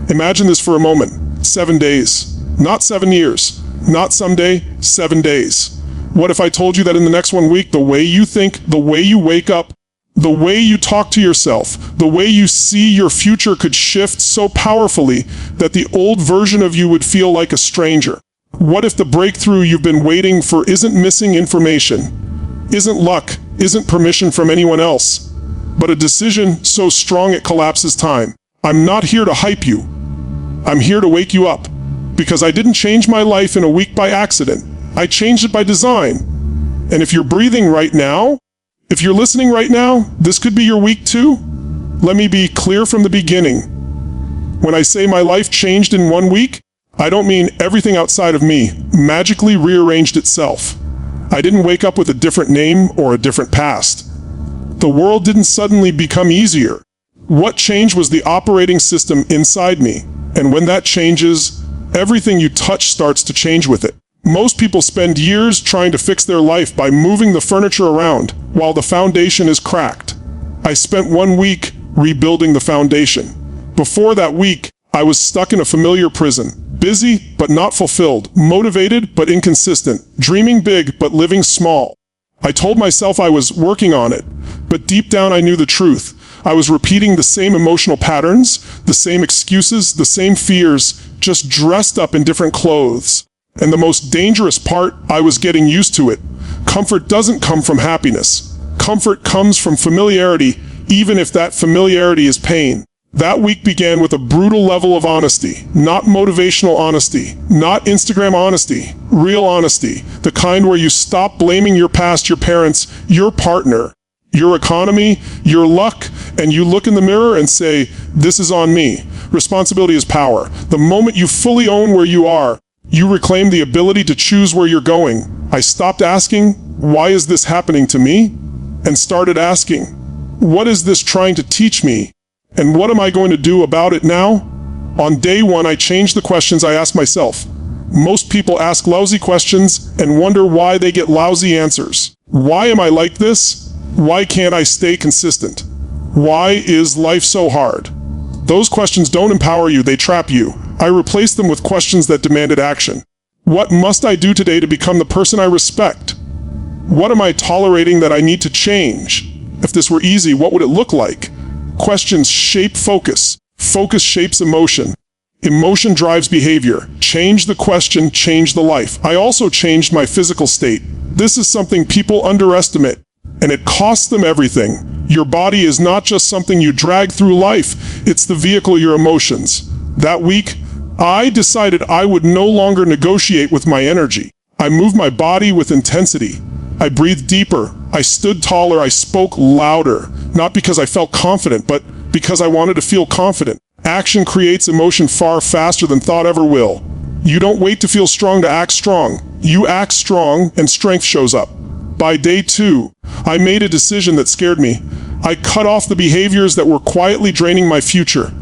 Imagine this for a moment. 7 days. Not 7 years. Not someday. 7 days. What if I told you that in the next 1 week, the way you think, the way you wake up, the way you talk to yourself, the way you see your future could shift so powerfully that the old version of you would feel like a stranger? What if the breakthrough you've been waiting for isn't missing information, isn't luck, isn't permission from anyone else, but a decision so strong it collapses time? I'm not here to hype you. I'm here to wake you up. Because I didn't change my life in a week by accident. I changed it by design. And if you're breathing right now, if you're listening right now, this could be your week too. Let me be clear from the beginning. When I say my life changed in 1 week, I don't mean everything outside of me magically rearranged itself. I didn't wake up with a different name or a different past. The world didn't suddenly become easier. What changed was the operating system inside me. And when that changes, everything you touch starts to change with it. Most people spend years trying to fix their life by moving the furniture around while the foundation is cracked. I spent 1 week rebuilding the foundation. Before that week, I was stuck in a familiar prison, busy but not fulfilled, motivated but inconsistent, dreaming big but living small. I told myself I was working on it, but deep down I knew the truth. I was repeating the same emotional patterns, the same excuses, the same fears, just dressed up in different clothes. And the most dangerous part, I was getting used to it. Comfort doesn't come from happiness. Comfort comes from familiarity, even if that familiarity is pain. That week began with a brutal level of honesty. Not motivational honesty, not Instagram honesty, real honesty. The kind where you stop blaming your past, your parents, your partner, your economy, your luck, and you look in the mirror and say, this is on me. Responsibility is power. The moment you fully own where you are, you reclaim the ability to choose where you're going. I stopped asking, why is this happening to me? And started asking, what is this trying to teach me? And what am I going to do about it now? On day 1, I changed the questions I asked myself. Most people ask lousy questions and wonder why they get lousy answers. Why am I like this? Why can't I stay consistent? Why is life so hard? Those questions don't empower you, they trap you. I replaced them with questions that demanded action. What must I do today to become the person I respect? What am I tolerating that I need to change? If this were easy, what would it look like? Questions shape focus. Focus shapes emotion. Emotion drives behavior. Change the question, change the life. I also changed my physical state. This is something people underestimate, and it costs them everything. Your body is not just something you drag through life, it's the vehicle, your emotions. That week, I decided I would no longer negotiate with my energy. I moved my body with intensity. I breathed deeper. I stood taller. I spoke louder. Not because I felt confident, but because I wanted to feel confident. Action creates emotion far faster than thought ever will. You don't wait to feel strong to act strong. You act strong and strength shows up. By day 2, I made a decision that scared me. I cut off the behaviors that were quietly draining my future.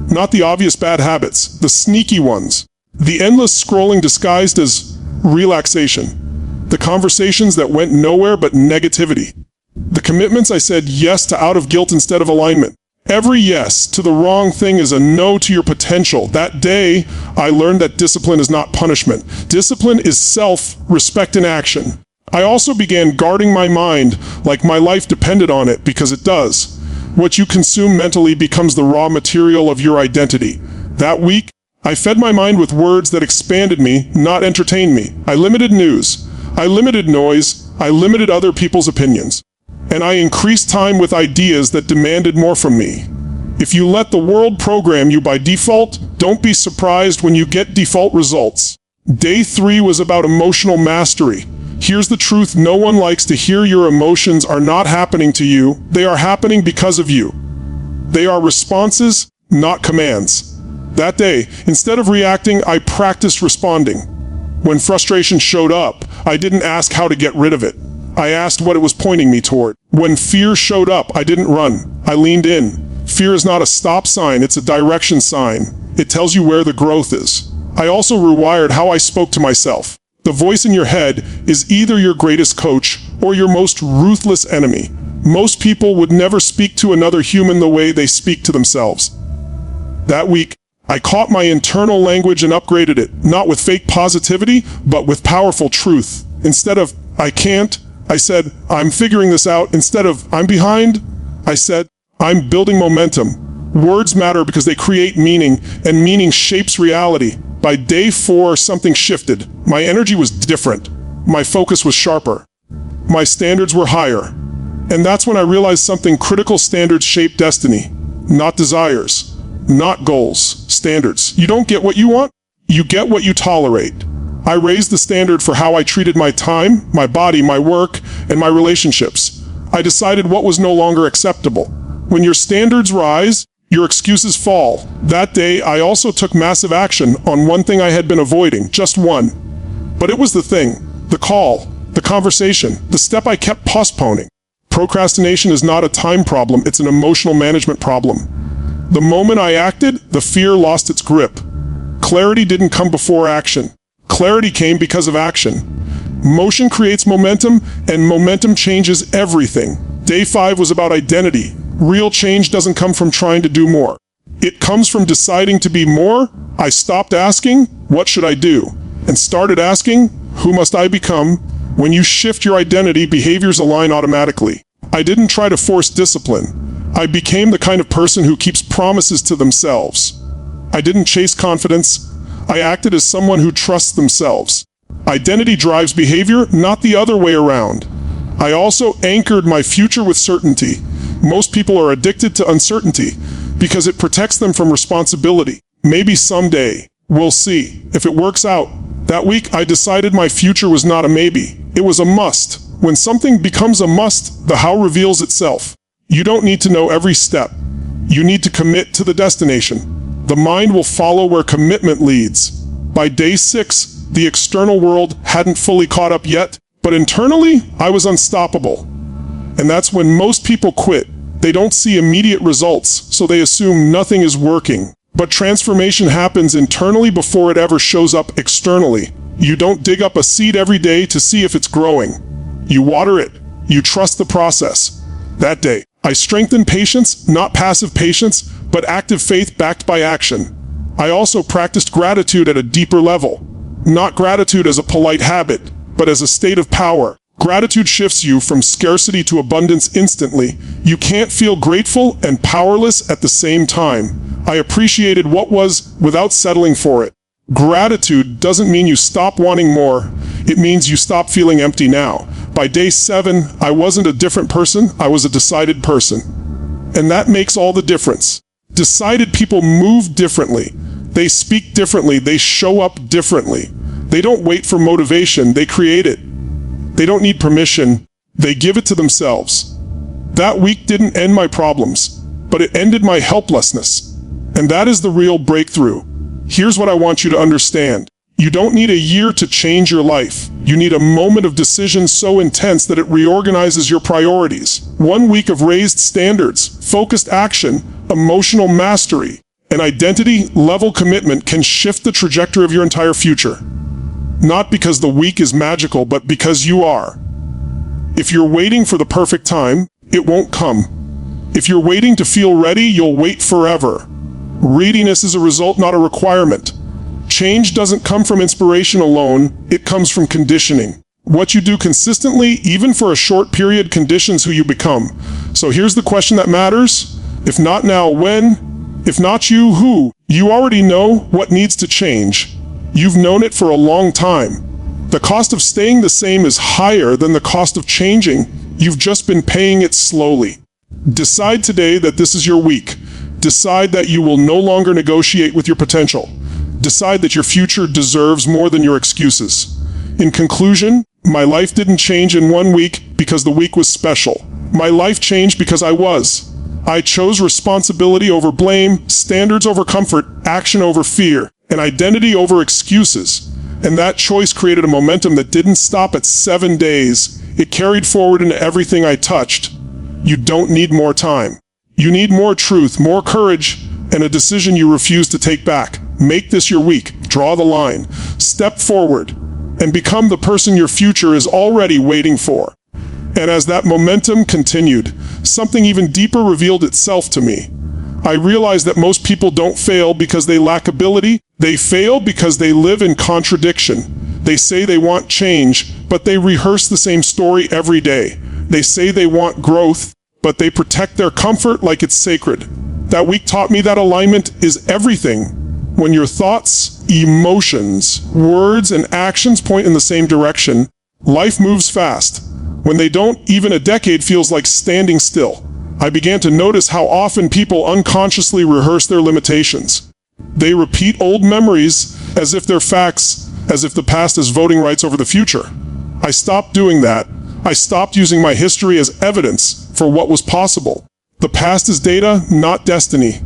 Not the obvious bad habits, the sneaky ones. The endless scrolling disguised as relaxation. The conversations that went nowhere but negativity. The commitments I said yes to out of guilt instead of alignment. Every yes to the wrong thing is a no to your potential. That day, I learned that discipline is not punishment. Discipline is self-respect in action. I also began guarding my mind like my life depended on it, because it does. What you consume mentally becomes the raw material of your identity. That week, I fed my mind with words that expanded me, not entertained me. I limited news. I limited noise. I limited other people's opinions. And I increased time with ideas that demanded more from me. If you let the world program you by default, don't be surprised when you get default results. Day 3 was about emotional mastery. Here's the truth: no one likes to hear your emotions are not happening to you. They are happening because of you. They are responses, not commands. That day, instead of reacting, I practiced responding. When frustration showed up, I didn't ask how to get rid of it. I asked what it was pointing me toward. When fear showed up, I didn't run. I leaned in. Fear is not a stop sign, it's a direction sign. It tells you where the growth is. I also rewired how I spoke to myself. The voice in your head is either your greatest coach or your most ruthless enemy. Most people would never speak to another human the way they speak to themselves. That week, I caught my internal language and upgraded it, not with fake positivity, but with powerful truth. Instead of, I can't, I said, I'm figuring this out. Instead of, I'm behind, I said, I'm building momentum. Words matter because they create meaning, and meaning shapes reality. By day 4, something shifted. My energy was different. My focus was sharper. My standards were higher. And that's when I realized something critical: standards shape destiny, not desires. Not goals, standards. You don't get what you want, you get what you tolerate. I raised the standard for how I treated my time, my body, my work, and my relationships. I decided what was no longer acceptable. When your standards rise, your excuses fall. That day, I also took massive action on one thing I had been avoiding, just one. But it was the thing, the call, the conversation, the step I kept postponing. Procrastination is not a time problem, it's an emotional management problem. The moment I acted, the fear lost its grip. Clarity didn't come before action. Clarity came because of action. Motion creates momentum, and momentum changes everything. Day 5 was about identity. Real change doesn't come from trying to do more. It comes from deciding to be more. I stopped asking, what should I do? And started asking, who must I become? When you shift your identity, behaviors align automatically. I didn't try to force discipline. I became the kind of person who keeps promises to themselves. I didn't chase confidence. I acted as someone who trusts themselves. Identity drives behavior, not the other way around. I also anchored my future with certainty. Most people are addicted to uncertainty because it protects them from responsibility. Maybe someday, we'll see. If it works out. That week, I decided my future was not a maybe. It was a must. When something becomes a must, the how reveals itself. You don't need to know every step. You need to commit to the destination. The mind will follow where commitment leads. By day 6, the external world hadn't fully caught up yet, but internally, I was unstoppable. And that's when most people quit. They don't see immediate results, so they assume nothing is working. But transformation happens internally before it ever shows up externally. You don't dig up a seed every day to see if it's growing. You water it. You trust the process. That day, I strengthened patience, not passive patience, but active faith backed by action. I also practiced gratitude at a deeper level. Not gratitude as a polite habit, but as a state of power. Gratitude shifts you from scarcity to abundance instantly. You can't feel grateful and powerless at the same time. I appreciated what was without settling for it. Gratitude doesn't mean you stop wanting more. It means you stop feeling empty now. By day 7, I wasn't a different person, I was a decided person. And that makes all the difference. Decided people move differently. They speak differently, they show up differently. They don't wait for motivation, they create it. They don't need permission, they give it to themselves. That week didn't end my problems, but it ended my helplessness. And that is the real breakthrough. Here's what I want you to understand. You don't need a year to change your life. You need a moment of decision so intense that it reorganizes your priorities. 1 week of raised standards, focused action, emotional mastery, and identity-level commitment can shift the trajectory of your entire future. Not because the week is magical, but because you are. If you're waiting for the perfect time, it won't come. If you're waiting to feel ready, you'll wait forever. Readiness is a result, not a requirement. Change doesn't come from inspiration alone, it comes from conditioning. What you do consistently, even for a short period, conditions who you become. So here's the question that matters. If not now, when? If not you, who? You already know what needs to change. You've known it for a long time. The cost of staying the same is higher than the cost of changing. You've just been paying it slowly. Decide today that this is your week. Decide that you will no longer negotiate with your potential. Decide that your future deserves more than your excuses. In conclusion, my life didn't change in 1 week because the week was special. My life changed because I was. I chose responsibility over blame, standards over comfort, action over fear, and identity over excuses. And that choice created a momentum that didn't stop at 7 days. It carried forward into everything I touched. You don't need more time. You need more truth, more courage, and a decision you refuse to take back. Make this your week. Draw the line. Step forward and become the person your future is already waiting for. And as that momentum continued, something even deeper revealed itself to me. I realized that most people don't fail because they lack ability. They fail because they live in contradiction. They say they want change, but they rehearse the same story every day. They say they want growth, but they protect their comfort like it's sacred. That week taught me that alignment is everything. When your thoughts, emotions, words, and actions point in the same direction, life moves fast. When they don't, even a decade feels like standing still. I began to notice how often people unconsciously rehearse their limitations. They repeat old memories as if they're facts, as if the past is voting rights over the future. I stopped doing that. I stopped using my history as evidence for what was possible. The past is data, not destiny.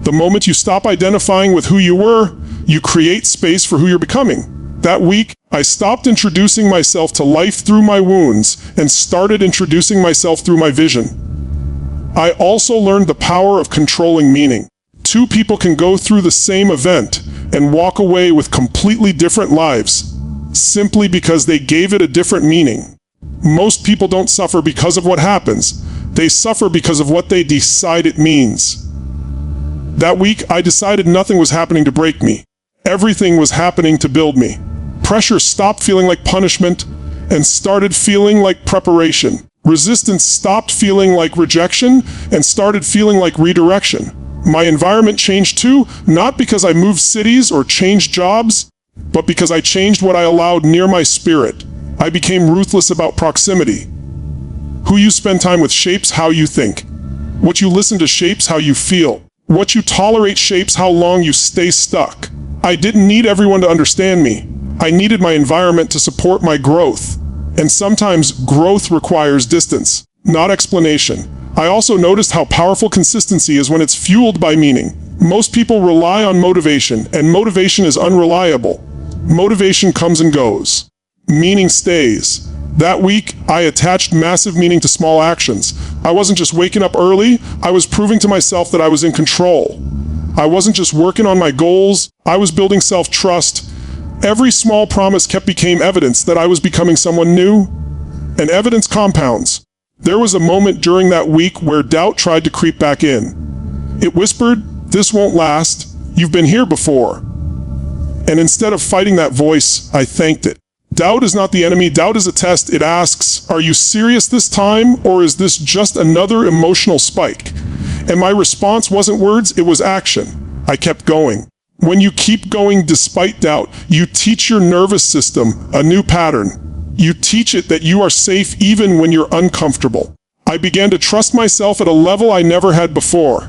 The moment you stop identifying with who you were, you create space for who you're becoming. That week, I stopped introducing myself to life through my wounds and started introducing myself through my vision. I also learned the power of controlling meaning. Two people can go through the same event and walk away with completely different lives, simply because they gave it a different meaning. Most people don't suffer because of what happens. They suffer because of what they decide it means. That week, I decided nothing was happening to break me. Everything was happening to build me. Pressure stopped feeling like punishment and started feeling like preparation. Resistance stopped feeling like rejection and started feeling like redirection. My environment changed too, not because I moved cities or changed jobs, but because I changed what I allowed near my spirit. I became ruthless about proximity. Who you spend time with shapes how you think. What you listen to shapes how you feel. What you tolerate shapes how long you stay stuck. I didn't need everyone to understand me. I needed my environment to support my growth. And sometimes growth requires distance, not explanation. I also noticed how powerful consistency is when it's fueled by meaning. Most people rely on motivation, and motivation is unreliable. Motivation comes and goes. Meaning stays. That week, I attached massive meaning to small actions. I wasn't just waking up early, I was proving to myself that I was in control. I wasn't just working on my goals, I was building self-trust. Every small promise became evidence that I was becoming someone new, and evidence compounds. There was a moment during that week where doubt tried to creep back in. It whispered, "This won't last. You've been here before." And instead of fighting that voice, I thanked it. Doubt is not the enemy. Doubt is a test. It asks, are you serious this time, or is this just another emotional spike? And my response wasn't words, it was action. I kept going. When you keep going despite doubt, you teach your nervous system a new pattern. You teach it that you are safe even when you're uncomfortable. I began to trust myself at a level I never had before.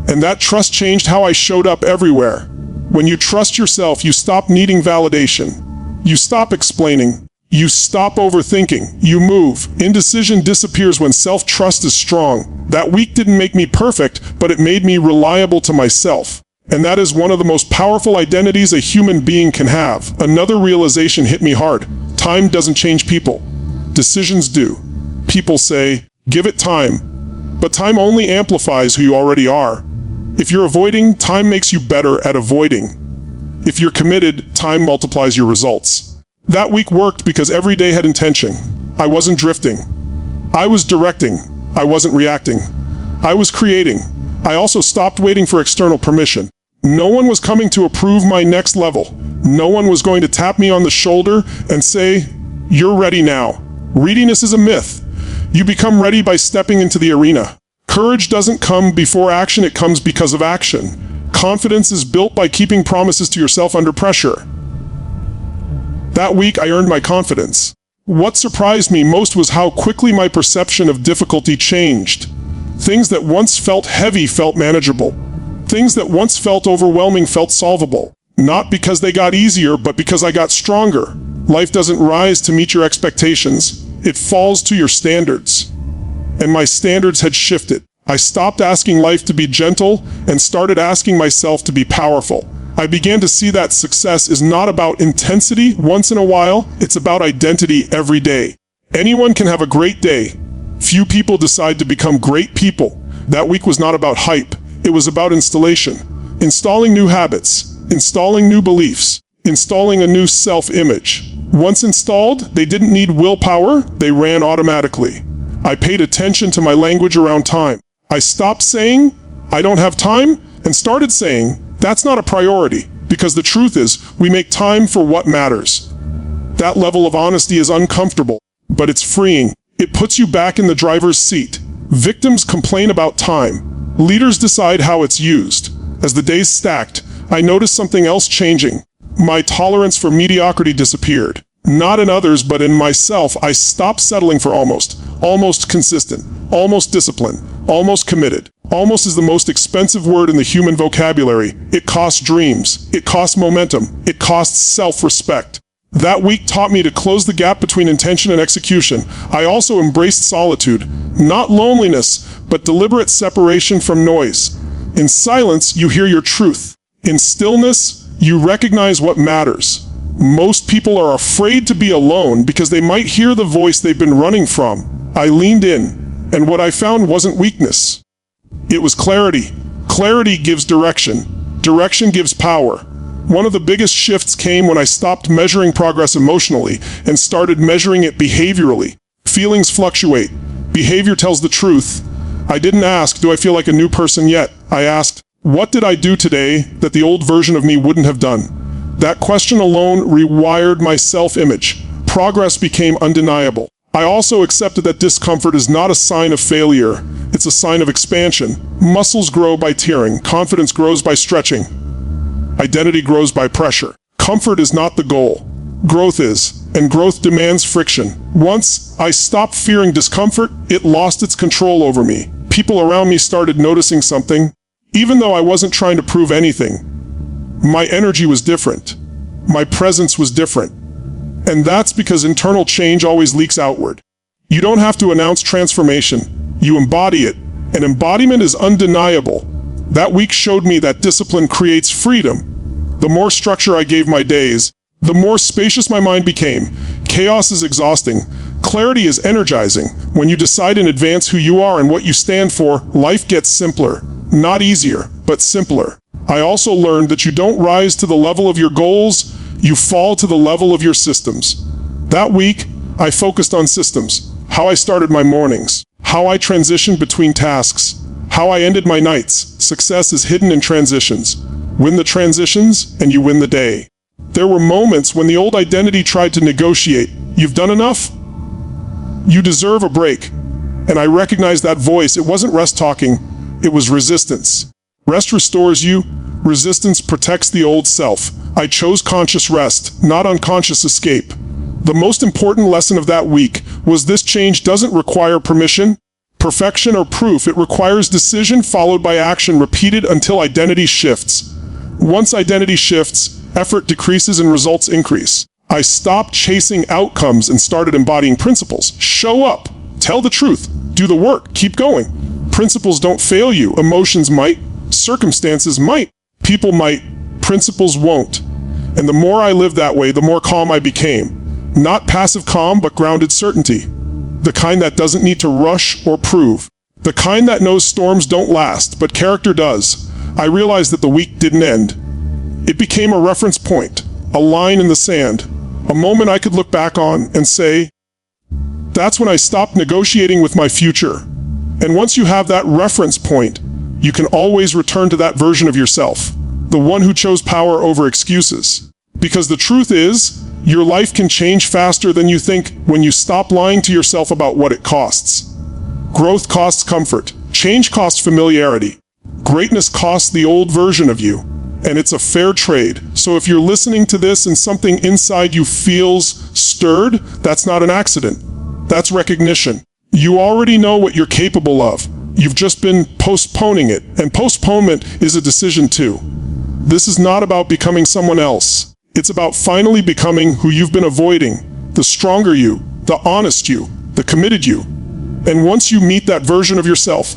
And that trust changed how I showed up everywhere. When you trust yourself, you stop needing validation. You stop explaining. You stop overthinking. You move. Indecision disappears when self-trust is strong. That week didn't make me perfect, but it made me reliable to myself. And that is one of the most powerful identities a human being can have. Another realization hit me hard. Time doesn't change people. Decisions do. People say, give it time. But time only amplifies who you already are. If you're avoiding, time makes you better at avoiding. If you're committed, time multiplies your results. That week worked because every day had intention. I wasn't drifting. I was directing. I wasn't reacting. I was creating. I also stopped waiting for external permission. No one was coming to approve my next level. No one was going to tap me on the shoulder and say, you're ready now. Readiness is a myth. You become ready by stepping into the arena. Courage doesn't come before action, it comes because of action. Confidence is built by keeping promises to yourself under pressure. That week, I earned my confidence. What surprised me most was how quickly my perception of difficulty changed. Things that once felt heavy felt manageable. Things that once felt overwhelming felt solvable. Not because they got easier, but because I got stronger. Life doesn't rise to meet your expectations. It falls to your standards. And my standards had shifted. I stopped asking life to be gentle and started asking myself to be powerful. I began to see that success is not about intensity once in a while, it's about identity every day. Anyone can have a great day. Few people decide to become great people. That week was not about hype. It was about installation. Installing new habits. Installing new beliefs. Installing a new self-image. Once installed, they didn't need willpower, they ran automatically. I paid attention to my language around time. I stopped saying, I don't have time, and started saying, that's not a priority, because the truth is, we make time for what matters. That level of honesty is uncomfortable, but it's freeing. It puts you back in the driver's seat. Victims complain about time. Leaders decide how it's used. As the days stacked, I noticed something else changing. My tolerance for mediocrity disappeared. Not in others, but in myself. I stopped settling for almost consistent, almost disciplined, almost committed. Almost is the most expensive word in the human vocabulary. It costs dreams. It costs momentum. It costs self-respect. That week taught me to close the gap between intention and execution. I also embraced solitude. Not loneliness, but deliberate separation from noise. In silence, you hear your truth. In stillness, you recognize what matters. Most people are afraid to be alone because they might hear the voice they've been running from. I leaned in, and what I found wasn't weakness. It was clarity. Clarity gives direction. Direction gives power. One of the biggest shifts came when I stopped measuring progress emotionally and started measuring it behaviorally. Feelings fluctuate. Behavior tells the truth. I didn't ask, do I feel like a new person yet? I asked, what did I do today that the old version of me wouldn't have done? That question alone rewired my self-image. Progress became undeniable. I also accepted that discomfort is not a sign of failure. It's a sign of expansion. Muscles grow by tearing. Confidence grows by stretching. Identity grows by pressure. Comfort is not the goal. Growth is, and growth demands friction. Once I stopped fearing discomfort, it lost its control over me. People around me started noticing something. Even though I wasn't trying to prove anything, my energy was different. My presence was different. And that's because internal change always leaks outward. You don't have to announce transformation. You embody it. And embodiment is undeniable. That week showed me that discipline creates freedom. The more structure I gave my days, the more spacious my mind became. Chaos is exhausting. Clarity is energizing. When you decide in advance who you are and what you stand for, life gets simpler. Not easier, but simpler. I also learned that you don't rise to the level of your goals, you fall to the level of your systems. That week, I focused on systems. How I started my mornings. How I transitioned between tasks. How I ended my nights. Success is hidden in transitions. Win the transitions, and you win the day. There were moments when the old identity tried to negotiate. You've done enough? You deserve a break. And I recognized that voice. It wasn't rest talking. It was resistance. Rest restores you. Resistance protects the old self. I chose conscious rest, not unconscious escape. The most important lesson of that week was this: change doesn't require permission, perfection, or proof. It requires decision followed by action, repeated until identity shifts. Once identity shifts, effort decreases and results increase. I stopped chasing outcomes and started embodying principles. Show up, tell the truth, do the work, keep going. Principles don't fail you. Emotions might, circumstances might, people might, principles won't. And the more I lived that way, the more calm I became. Not passive calm, but grounded certainty. The kind that doesn't need to rush or prove. The kind that knows storms don't last, but character does. I realized that the week didn't end. It became a reference point, a line in the sand, a moment I could look back on and say, that's when I stopped negotiating with my future. And once you have that reference point, you can always return to that version of yourself, the one who chose power over excuses. Because the truth is, your life can change faster than you think when you stop lying to yourself about what it costs. Growth costs comfort. Change costs familiarity. Greatness costs the old version of you. And it's a fair trade. So if you're listening to this and something inside you feels stirred, that's not an accident. That's recognition. You already know what you're capable of. You've just been postponing it. And postponement is a decision too. This is not about becoming someone else. It's about finally becoming who you've been avoiding. The stronger you, the honest you, the committed you. And once you meet that version of yourself,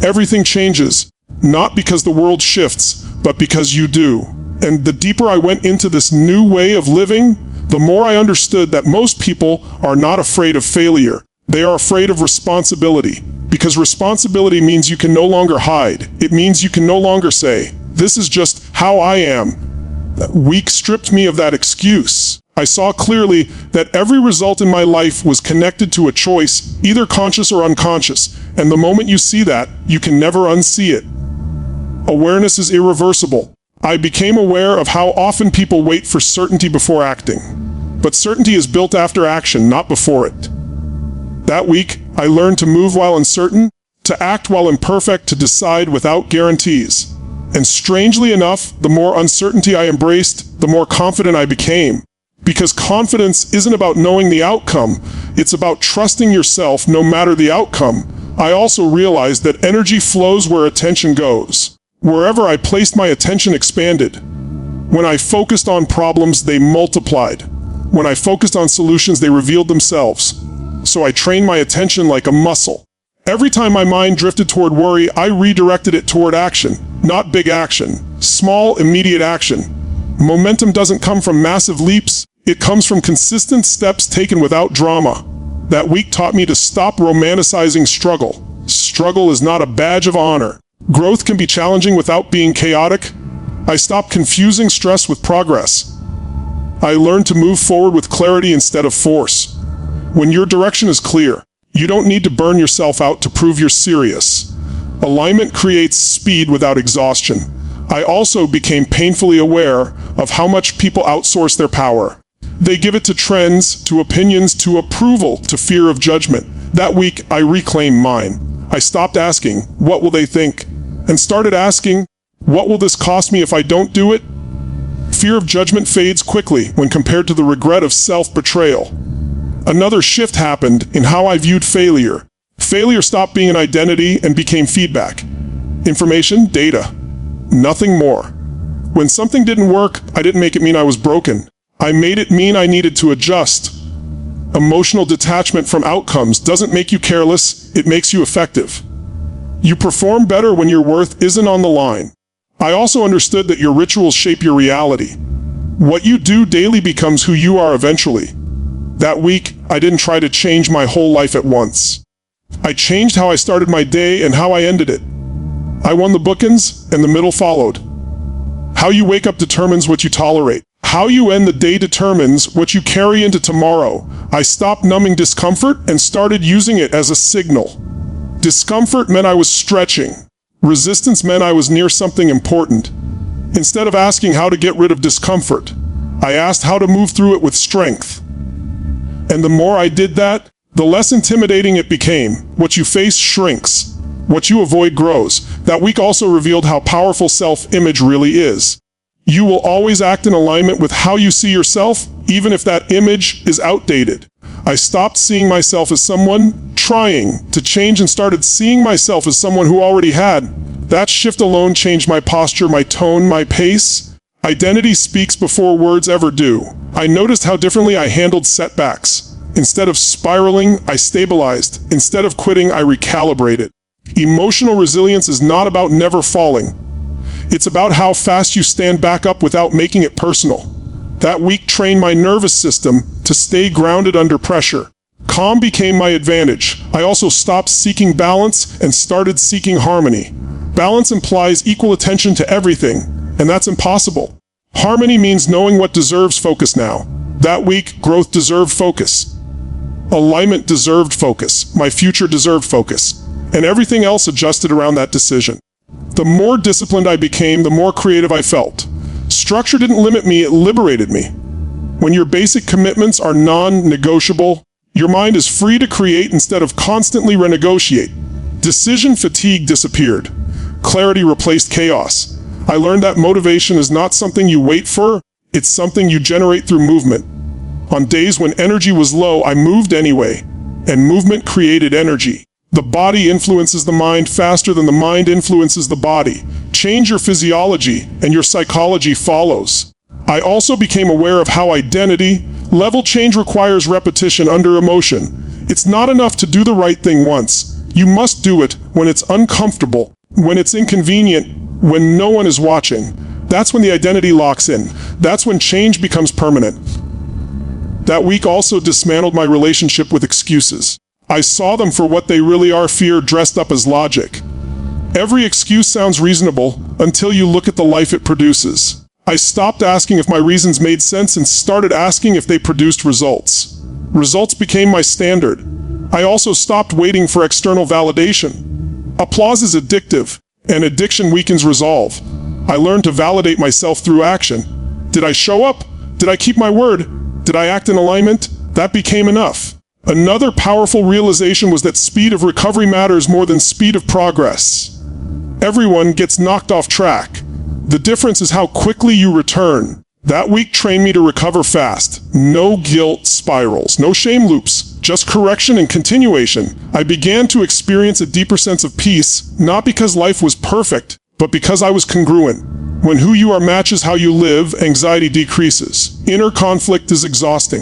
everything changes. Not because the world shifts, but because you do. And the deeper I went into this new way of living, the more I understood that most people are not afraid of failure. They are afraid of responsibility. Because responsibility means you can no longer hide. It means you can no longer say, this is just how I am. That week stripped me of that excuse. I saw clearly that every result in my life was connected to a choice, either conscious or unconscious, and the moment you see that, you can never unsee it. Awareness is irreversible. I became aware of how often people wait for certainty before acting. But certainty is built after action, not before it. That week, I learned to move while uncertain, to act while imperfect, to decide without guarantees. And strangely enough, the more uncertainty I embraced, the more confident I became. Because confidence isn't about knowing the outcome, it's about trusting yourself no matter the outcome. I also realized that energy flows where attention goes. Wherever I placed my attention expanded. When I focused on problems, they multiplied. When I focused on solutions, they revealed themselves. So I trained my attention like a muscle. Every time my mind drifted toward worry, I redirected it toward action. Not big action. Small, immediate action. Momentum doesn't come from massive leaps. It comes from consistent steps taken without drama. That week taught me to stop romanticizing struggle. Struggle is not a badge of honor. Growth can be challenging without being chaotic. I stopped confusing stress with progress. I learned to move forward with clarity instead of force. When your direction is clear, you don't need to burn yourself out to prove you're serious. Alignment creates speed without exhaustion. I also became painfully aware of how much people outsource their power. They give it to trends, to opinions, to approval, to fear of judgment. That week, I reclaimed mine. I stopped asking, what will they think? And started asking, what will this cost me if I don't do it? Fear of judgment fades quickly when compared to the regret of self-betrayal. Another shift happened in how I viewed failure. Failure stopped being an identity and became feedback. Information, data. Nothing more. When something didn't work, I didn't make it mean I was broken. I made it mean I needed to adjust. Emotional detachment from outcomes doesn't make you careless, it makes you effective. You perform better when your worth isn't on the line. I also understood that your rituals shape your reality. What you do daily becomes who you are eventually. That week, I didn't try to change my whole life at once. I changed how I started my day and how I ended it. I won the bookends, and the middle followed. How you wake up determines what you tolerate. How you end the day determines what you carry into tomorrow. I stopped numbing discomfort and started using it as a signal. Discomfort meant I was stretching. Resistance meant I was near something important. Instead of asking how to get rid of discomfort, I asked how to move through it with strength. And the more I did that, the less intimidating it became. What you face shrinks. What you avoid grows. That week also revealed how powerful self-image really is. You will always act in alignment with how you see yourself, even if that image is outdated. I stopped seeing myself as someone trying to change and started seeing myself as someone who already had. That shift alone changed my posture, my tone, my pace. Identity speaks before words ever do. I noticed how differently I handled setbacks. Instead of spiraling, I stabilized. Instead of quitting, I recalibrated. Emotional resilience is not about never falling. It's about how fast you stand back up without making it personal. That week trained my nervous system to stay grounded under pressure. Calm became my advantage. I also stopped seeking balance and started seeking harmony. Balance implies equal attention to everything, and that's impossible. Harmony means knowing what deserves focus now. That week, growth deserved focus. Alignment deserved focus. My future deserved focus. And everything else adjusted around that decision. The more disciplined I became, the more creative I felt. Structure didn't limit me, it liberated me. When your basic commitments are non-negotiable, your mind is free to create instead of constantly renegotiate. Decision fatigue disappeared. Clarity replaced chaos. I learned that motivation is not something you wait for, it's something you generate through movement. On days when energy was low, I moved anyway, and movement created energy. The body influences the mind faster than the mind influences the body. Change your physiology, and your psychology follows. I also became aware of how identity level change requires repetition under emotion. It's not enough to do the right thing once. You must do it when it's uncomfortable, when it's inconvenient, when no one is watching. That's when the identity locks in. That's when change becomes permanent. That week also dismantled my relationship with excuses. I saw them for what they really are, fear dressed up as logic. Every excuse sounds reasonable until you look at the life it produces. I stopped asking if my reasons made sense and started asking if they produced results. Results became my standard. I also stopped waiting for external validation. Applause is addictive, and addiction weakens resolve. I learned to validate myself through action. Did I show up? Did I keep my word? Did I act in alignment? That became enough. Another powerful realization was that speed of recovery matters more than speed of progress. Everyone gets knocked off track. The difference is how quickly you return. That week trained me to recover fast. No guilt spirals, no shame loops, just correction and continuation. I began to experience a deeper sense of peace, not because life was perfect, but because I was congruent. When who you are matches how you live, anxiety decreases. Inner conflict is exhausting.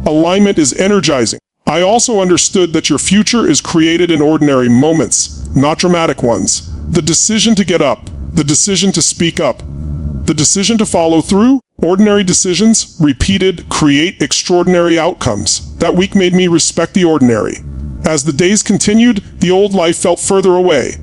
Alignment is energizing. I also understood that your future is created in ordinary moments, not dramatic ones. The decision to get up, the decision to speak up, the decision to follow through. Ordinary decisions, repeated, create extraordinary outcomes. That week made me respect the ordinary. As the days continued, the old life felt further away.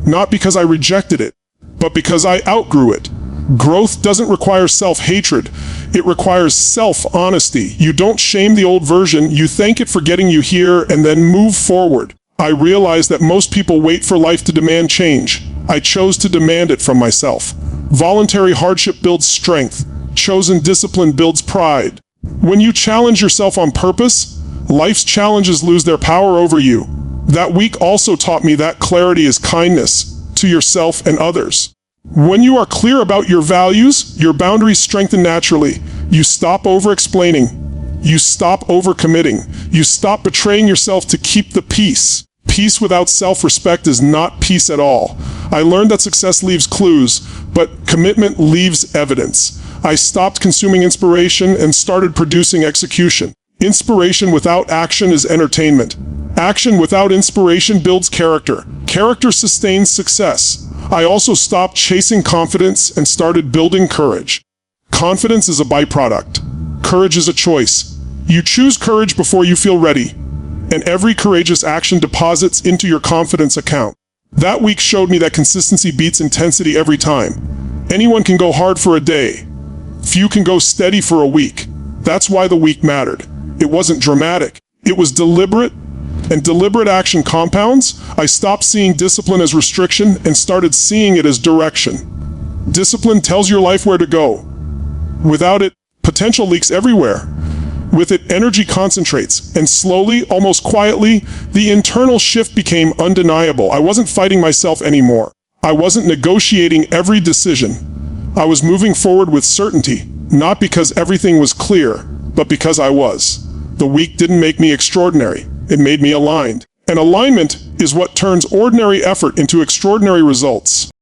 Not because I rejected it, but because I outgrew it. Growth doesn't require self-hatred. It requires self-honesty. You don't shame the old version, you thank it for getting you here and then move forward. I realized that most people wait for life to demand change. I chose to demand it from myself. Voluntary hardship builds strength. Chosen discipline builds pride. When you challenge yourself on purpose, life's challenges lose their power over you. That week also taught me that clarity is kindness to yourself and others. When you are clear about your values, your boundaries strengthen naturally. You stop over-explaining. You stop over-committing. You stop betraying yourself to keep the peace. Peace without self-respect is not peace at all. I learned that success leaves clues, but commitment leaves evidence. I stopped consuming inspiration and started producing execution. Inspiration without action is entertainment. Action without inspiration builds character. Character sustains success. I also stopped chasing confidence and started building courage. Confidence is a byproduct. Courage is a choice. You choose courage before you feel ready, and every courageous action deposits into your confidence account. That week showed me that consistency beats intensity every time. Anyone can go hard for a day. Few can go steady for a week. That's why the week mattered. It wasn't dramatic. It was deliberate, and deliberate action compounds. I stopped seeing discipline as restriction and started seeing it as direction. Discipline tells your life where to go. Without it, potential leaks everywhere. With it, energy concentrates, and slowly, almost quietly, the internal shift became undeniable. I wasn't fighting myself anymore. I wasn't negotiating every decision. I was moving forward with certainty, not because everything was clear, but because I was. The week didn't make me extraordinary. It made me aligned. And alignment is what turns ordinary effort into extraordinary results.